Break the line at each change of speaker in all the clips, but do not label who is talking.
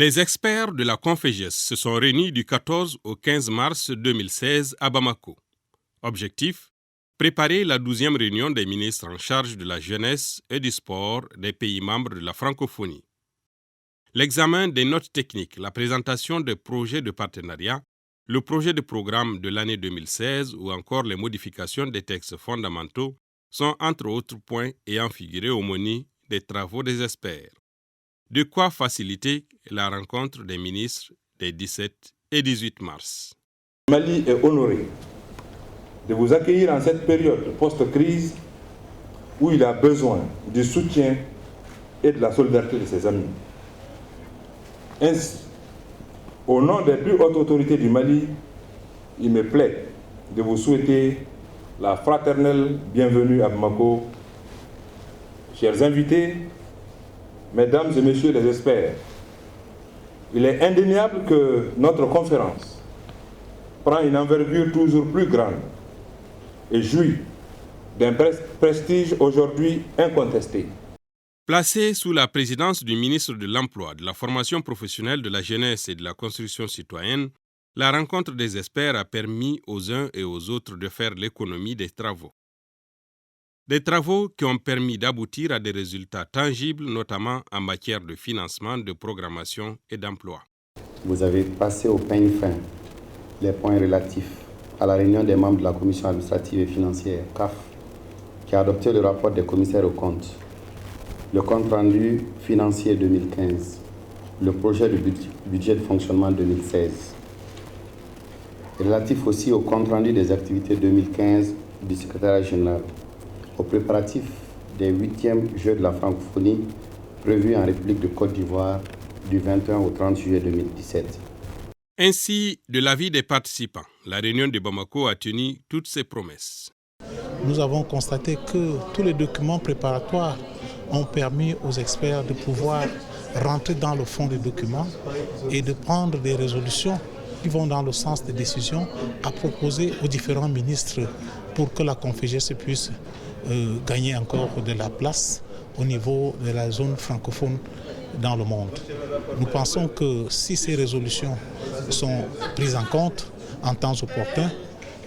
Les experts de la Conféges se sont réunis du 14 au 15 mars 2016 à Bamako. Objectif : préparer la 12e réunion des ministres en charge de la jeunesse et du sport des pays membres de la francophonie. L'examen des notes techniques, la présentation des projets de partenariat, le projet de programme de l'année 2016 ou encore les modifications des textes fondamentaux sont entre autres points ayant figuré au menu des travaux des experts. De quoi faciliter la rencontre des ministres des 17 et 18 mars.
Le Mali est honoré de vous accueillir en cette période post-crise où il a besoin du soutien et de la solidarité de ses amis. Ainsi, au nom des plus hautes autorités du Mali, il me plaît de vous souhaiter la fraternelle bienvenue à Bamako. Chers invités, Mesdames et Messieurs les experts, il est indéniable que notre conférence prend une envergure toujours plus grande et jouit d'un prestige aujourd'hui incontesté.
Placée sous la présidence du ministre de l'Emploi, de la formation professionnelle, de la jeunesse et de la construction citoyenne, la rencontre des experts a permis aux uns et aux autres de faire l'économie des travaux. Des travaux qui ont permis d'aboutir à des résultats tangibles, notamment en matière de financement, de programmation et d'emploi.
Vous avez passé au peigne fin les points relatifs à la réunion des membres de la Commission administrative et financière, CAF, qui a adopté le rapport des commissaires aux comptes, le compte-rendu financier 2015, le projet de budget de fonctionnement 2016, relatif aussi au compte-rendu des activités 2015 du secrétariat général, aux préparatifs des 8e Jeux de la francophonie prévus en République de Côte d'Ivoire du 21 au 30 juillet 2017.
Ainsi, de l'avis des participants, la réunion de Bamako a tenu toutes ses promesses.
Nous avons constaté que tous les documents préparatoires ont permis aux experts de pouvoir rentrer dans le fond des documents et de prendre des résolutions qui vont dans le sens des décisions à proposer aux différents ministres pour que la Conféges puisse gagner encore de la place au niveau de la zone francophone dans le monde. Nous pensons que si ces résolutions sont prises en compte en temps opportun,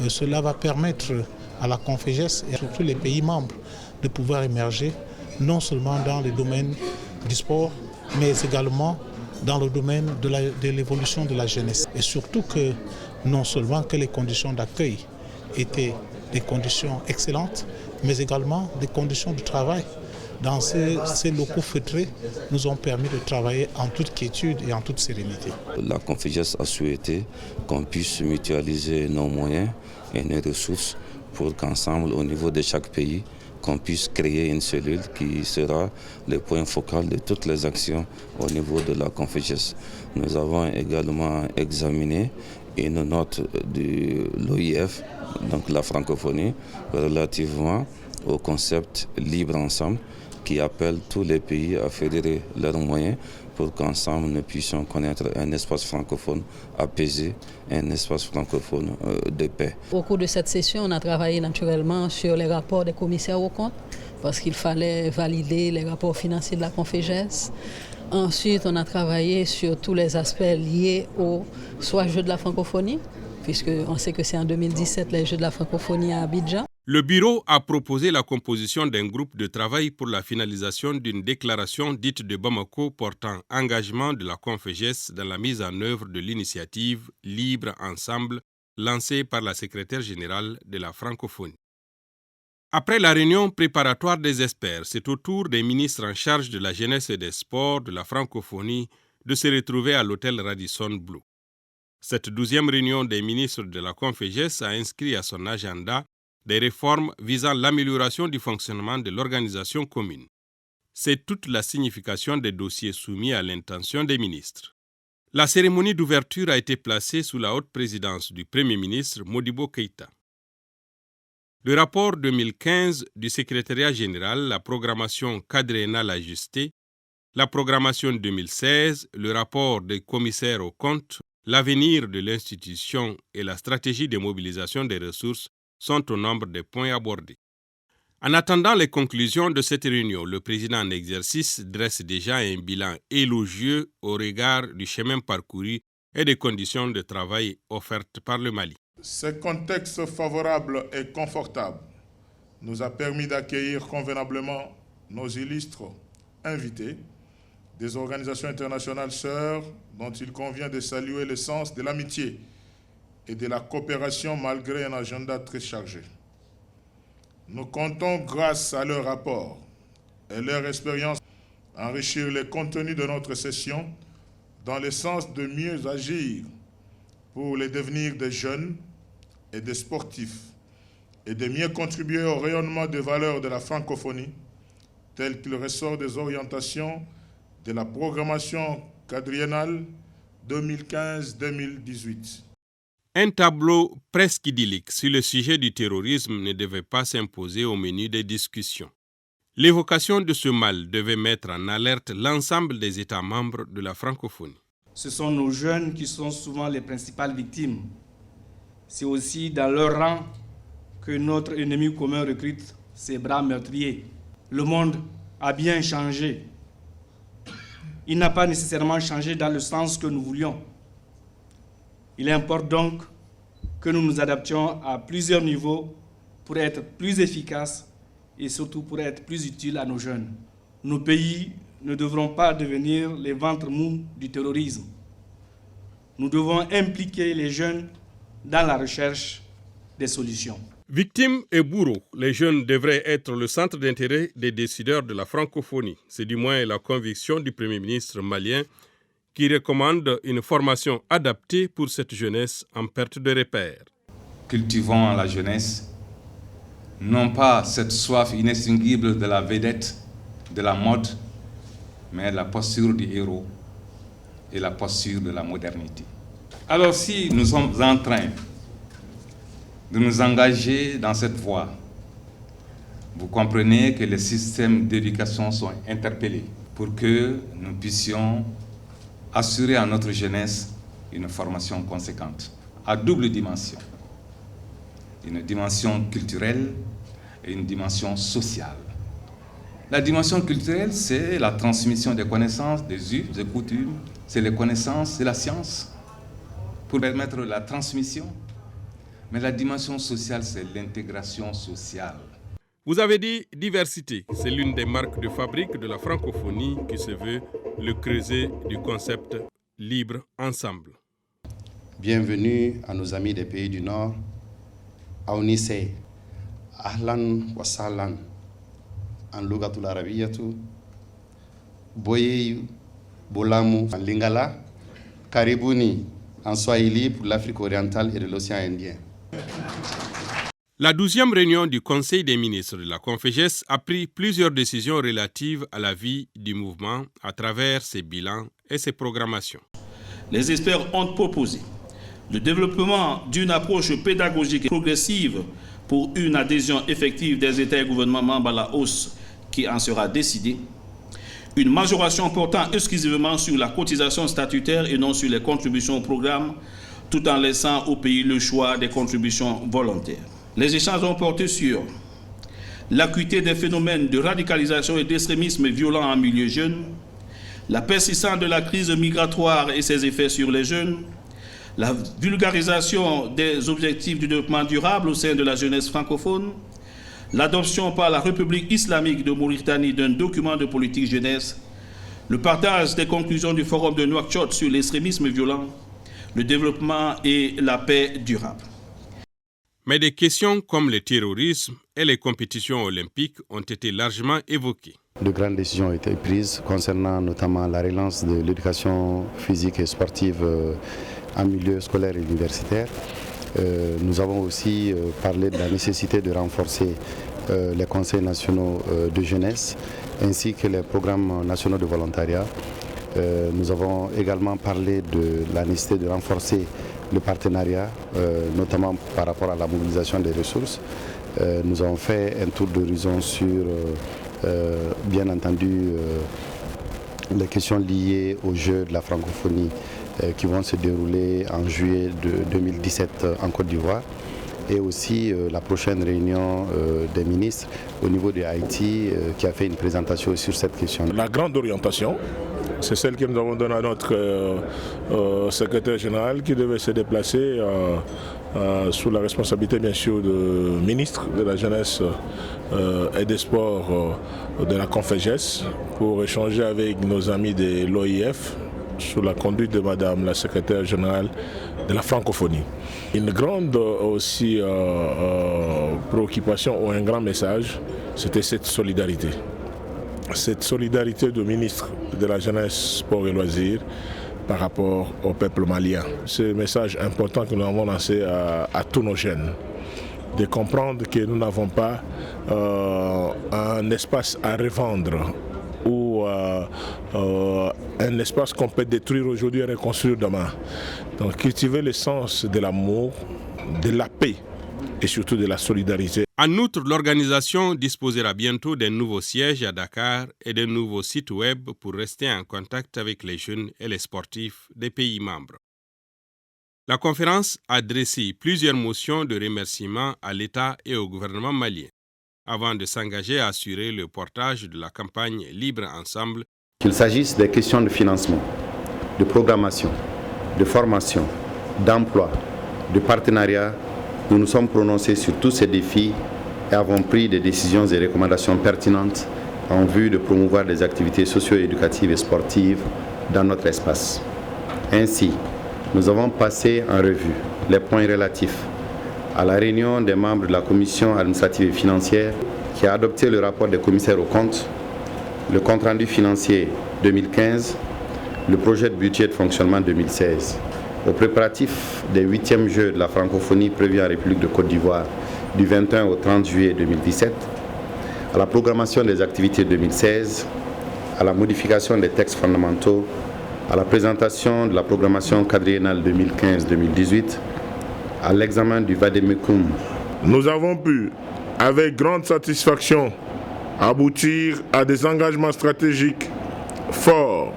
cela va permettre à la Conféges et à tous les pays membres de pouvoir émerger non seulement dans le domaine du sport, mais également dans le domaine de l'évolution de la jeunesse. Et surtout que non seulement que les conditions d'accueil étaient des conditions excellentes, mais également des conditions de travail dans ces locaux feutrés nous ont permis de travailler en toute quiétude et en toute sérénité.
La Conféges a souhaité qu'on puisse mutualiser nos moyens et nos ressources pour qu'ensemble, au niveau de chaque pays, qu'on puisse créer une cellule qui sera le point focal de toutes les actions au niveau de la Conféges. Nous avons également examiné une note de l'OIF, donc la francophonie, relativement au concept Libre Ensemble, qui appelle tous les pays à fédérer leurs moyens pour qu'ensemble nous puissions connaître un espace francophone apaisé, un espace francophone de paix.
Au cours de cette session, on a travaillé naturellement sur les rapports des commissaires aux comptes, parce qu'il fallait valider les rapports financiers de la Conféges. Ensuite, on a travaillé sur tous les aspects liés aux Jeux de la francophonie, puisqu'on sait que c'est en 2017 les Jeux de la francophonie à Abidjan.
Le bureau a proposé la composition d'un groupe de travail pour la finalisation d'une déclaration dite de Bamako portant engagement de la Conféges dans la mise en œuvre de l'initiative Libre Ensemble lancée par la secrétaire générale de la francophonie. Après la réunion préparatoire des experts, c'est au tour des ministres en charge de la jeunesse et des sports de la francophonie de se retrouver à l'hôtel Radisson Blu. Cette 12e réunion des ministres de la Conféges a inscrit à son agenda des réformes visant l'amélioration du fonctionnement de l'organisation commune. C'est toute la signification des dossiers soumis à l'intention des ministres. La cérémonie d'ouverture a été placée sous la haute présidence du Premier ministre Modibo Keïta. Le rapport 2015 du secrétariat général, la programmation quadriennale ajustée, la programmation 2016, le rapport des commissaires aux comptes, l'avenir de l'institution et la stratégie de mobilisation des ressources sont au nombre des points abordés. En attendant les conclusions de cette réunion, le président en exercice dresse déjà un bilan élogieux au regard du chemin parcouru et des conditions de travail offertes par le Mali.
Ce contexte favorable et confortable nous a permis d'accueillir convenablement nos illustres invités des organisations internationales sœurs dont il convient de saluer le sens de l'amitié et de la coopération malgré un agenda très chargé. Nous comptons, grâce à leur rapport et leur expérience, enrichir le contenu de notre session dans le sens de mieux agir pour le devenir des jeunes et des sportifs et de mieux contribuer au rayonnement des valeurs de la francophonie tel qu'il ressort des orientations de la programmation quadriennale 2015-2018.
Un tableau presque idyllique sur le sujet du terrorisme ne devait pas s'imposer au menu des discussions. L'évocation de ce mal devait mettre en alerte l'ensemble des États membres de la francophonie.
Ce sont nos jeunes qui sont souvent les principales victimes. C'est aussi dans leur rang que notre ennemi commun recrute ses bras meurtriers. Le monde a bien changé. Il n'a pas nécessairement changé dans le sens que nous voulions. Il importe donc que nous nous adaptions à plusieurs niveaux pour être plus efficaces et surtout pour être plus utiles à nos jeunes. Nos pays ne devront pas devenir les ventres mous du terrorisme. Nous devons impliquer les jeunes dans la recherche des solutions.
Victimes et bourreaux, les jeunes devraient être le centre d'intérêt des décideurs de la francophonie. C'est du moins la conviction du Premier ministre malien qui recommande une formation adaptée pour cette jeunesse en perte de repères.
Cultivons la jeunesse, non pas cette soif inextinguible de la vedette, de la mode, mais la posture du héros et la posture de la modernité. Alors si nous sommes en train de nous engager dans cette voie, vous comprenez que les systèmes d'éducation sont interpellés pour que nous puissions assurer à notre jeunesse une formation conséquente, à double dimension. Une dimension culturelle et une dimension sociale. La dimension culturelle, c'est la transmission des connaissances, des us, des coutumes, c'est les connaissances, c'est la science, pour permettre la transmission. Mais la dimension sociale, c'est l'intégration sociale.
Vous avez dit diversité. C'est l'une des marques de fabrique de la francophonie qui se veut le creuset du concept libre ensemble.
Bienvenue à nos amis des pays du Nord. Aounise, Ahlan wa Sahlan, en Lugatul Arabiyatu, Boyeyu, Bolamu, en Lingala, Karibuni, en Swahili pour l'Afrique orientale et de l'océan Indien.
La 12e réunion du Conseil des ministres de la Conféges a pris plusieurs décisions relatives à la vie du mouvement à travers ses bilans et ses programmations.
Les experts ont proposé le développement d'une approche pédagogique progressive pour une adhésion effective des États et gouvernements membres à la hausse qui en sera décidée, une majoration portant exclusivement sur la cotisation statutaire et non sur les contributions au programme, tout en laissant au pays le choix des contributions volontaires. Les échanges ont porté sur l'acuité des phénomènes de radicalisation et d'extrémisme violent en milieu jeune, la persistance de la crise migratoire et ses effets sur les jeunes, la vulgarisation des objectifs du développement durable au sein de la jeunesse francophone, l'adoption par la République islamique de Mauritanie d'un document de politique jeunesse, le partage des conclusions du forum de Nouakchott sur l'extrémisme violent, le développement et la paix durable.
Mais des questions comme le terrorisme et les compétitions olympiques ont été largement évoquées.
De grandes décisions ont été prises concernant notamment la relance de l'éducation physique et sportive en milieu scolaire et universitaire. Nous avons aussi parlé de la nécessité de renforcer les conseils nationaux de jeunesse ainsi que les programmes nationaux de volontariat. Nous avons également parlé de la nécessité de renforcer le partenariat, notamment par rapport à la mobilisation des ressources. Nous avons fait un tour d'horizon sur, bien entendu, les questions liées aux Jeux de la francophonie qui vont se dérouler en juillet de 2017 en Côte d'Ivoire. et aussi la prochaine réunion des ministres au niveau de Haïti qui a fait une présentation sur cette question.
La grande orientation, c'est celle que nous avons donnée à notre secrétaire général qui devait se déplacer sous la responsabilité bien sûr du ministre de la Jeunesse et des Sports de la CONFEJES pour échanger avec nos amis de l'OIF sous la conduite de Madame la secrétaire générale de la francophonie. Une grande aussi préoccupation ou un grand message, c'était cette solidarité. Cette solidarité du ministre de la Jeunesse, Sport et Loisirs par rapport au peuple malien. C'est un message important que nous avons lancé à tous nos jeunes, de comprendre que nous n'avons pas un espace à revendre ou un espace qu'on peut détruire aujourd'hui et reconstruire demain. Donc cultiver le sens de l'amour, de la paix et surtout de la solidarité.
En outre, l'organisation disposera bientôt d'un nouveau siège à Dakar et d'un nouveau site web pour rester en contact avec les jeunes et les sportifs des pays membres. La conférence a dressé plusieurs motions de remerciement à l'État et au gouvernement malien, avant de s'engager à assurer le portage de la campagne Libre Ensemble.
Qu'il s'agisse des questions de financement, de programmation, de formation, d'emploi, de partenariat, nous nous sommes prononcés sur tous ces défis et avons pris des décisions et recommandations pertinentes en vue de promouvoir des activités socio-éducatives et sportives dans notre espace. Ainsi, nous avons passé en revue les points relatifs à la réunion des membres de la commission administrative et financière qui a adopté le rapport des commissaires aux comptes, le compte-rendu financier 2015, le projet de budget de fonctionnement 2016. Aux préparatifs des 8e Jeux de la francophonie prévus en République de Côte d'Ivoire du 21 au 30 juillet 2017, à la programmation des activités 2016, à la modification des textes fondamentaux, à la présentation de la programmation quadriennale 2015-2018, à l'examen du Vademecum.
Nous avons pu, avec grande satisfaction, aboutir à des engagements stratégiques forts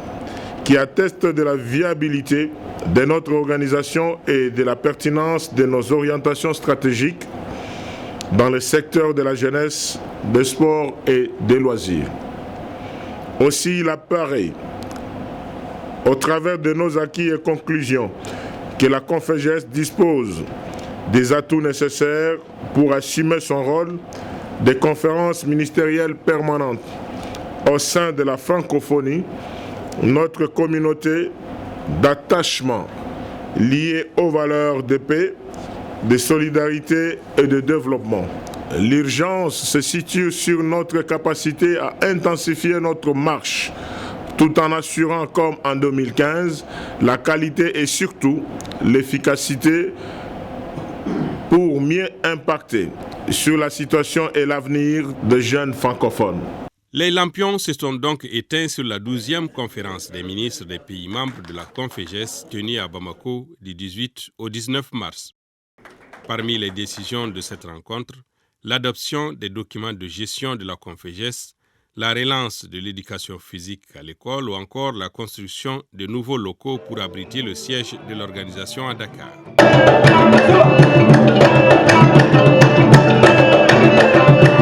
qui attestent de la viabilité de notre organisation et de la pertinence de nos orientations stratégiques dans le secteur de la jeunesse, des sports et des loisirs. Aussi, il apparaît, au travers de nos acquis et conclusions, que la CONFEJES dispose des atouts nécessaires pour assumer son rôle de conférence ministérielle permanente au sein de la francophonie, notre communauté d'attachement liée aux valeurs de paix, de solidarité et de développement. L'urgence se situe sur notre capacité à intensifier notre marche, tout en assurant, comme en 2015, la qualité et surtout l'efficacité pour mieux impacter sur la situation et l'avenir des jeunes francophones.
Les lampions se sont donc éteints sur la 12e conférence des ministres des pays membres de la CONFEJES tenue à Bamako du 18 au 19 mars. Parmi les décisions de cette rencontre, l'adoption des documents de gestion de la CONFEJES, la relance de l'éducation physique à l'école ou encore la construction de nouveaux locaux pour abriter le siège de l'organisation à Dakar.